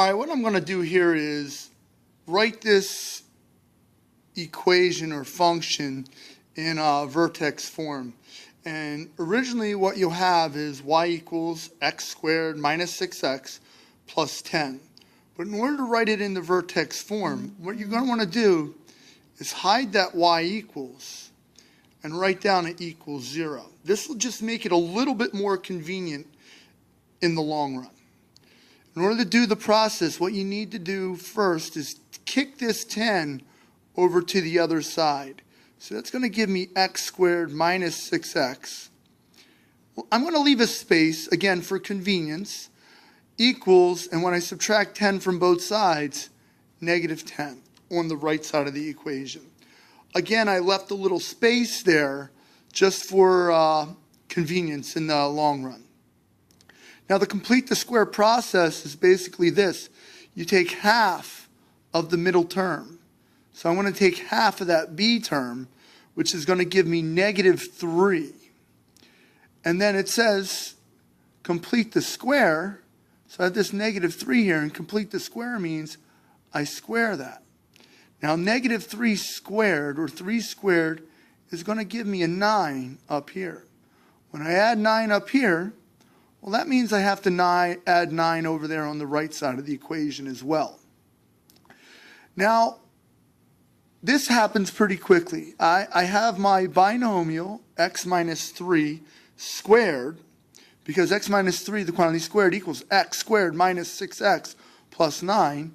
All right, what I'm going to do here is write this equation or function in vertex form. And originally what you'll have is y equals x squared minus 6x plus 10. But in order to write it in the vertex form, what you're going to want to do is hide that y equals and write down it equals 0. This will just make it a little bit more convenient in the long run. In order to do the process, what you need to do first is kick this 10 over to the other side. So that's going to give me x squared minus 6x. Well, I'm going to leave a space, again, for convenience, equals, and when I subtract 10 from both sides, negative 10 on the right side of the equation. Again, I left a little space there just for convenience in the long run. Now, the complete the square process is basically this. You take half of the middle term. So I'm going to take half of that b term, which is going to give me negative 3. And then it says complete the square. So I have this negative 3 here, and complete the square means I square that. Now, negative 3 squared, or 3 squared, is going to give me a 9 up here. When I add 9 up here, well, that means I have to add 9 over there on the right side of the equation as well. Now, this happens pretty quickly. I have my binomial, x minus 3 squared, because x minus 3, the quantity squared, equals x squared minus 6x plus 9.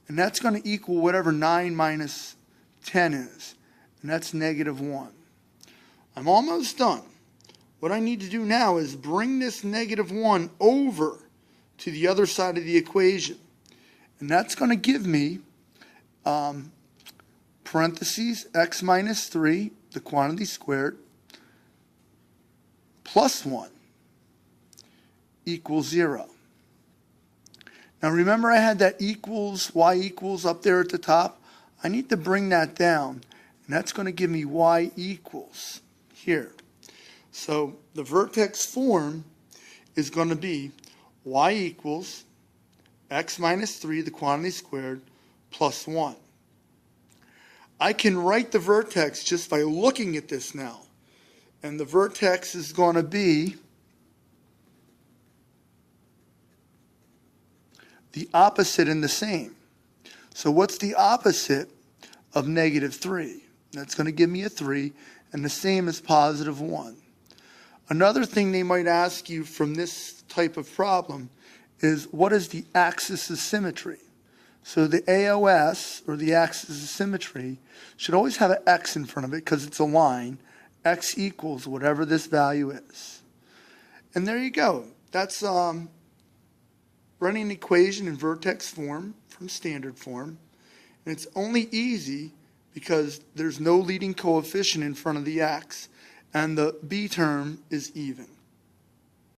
And that's going to equal whatever 9 minus 10 is. And that's negative 1. I'm almost done. What I need to do now is bring this negative 1 over to the other side of the equation. And that's going to give me parentheses x minus 3, the quantity squared, plus 1 equals 0. Now remember I had that equals, y equals up there at the top. I need to bring that down. And that's going to give me y equals here. So the vertex form is going to be y equals x minus 3, the quantity squared, plus 1. I can write the vertex just by looking at this now. And the vertex is going to be the opposite and the same. So what's the opposite of negative 3? That's going to give me a 3, and the same is positive 1. Another thing they might ask you from this type of problem is, what is the axis of symmetry? So the AOS, or the axis of symmetry, should always have an x in front of it because it's a line. X equals whatever this value is. And there you go. That's running an equation in vertex form from standard form. And it's only easy because there's no leading coefficient in front of the x, and the b term is even.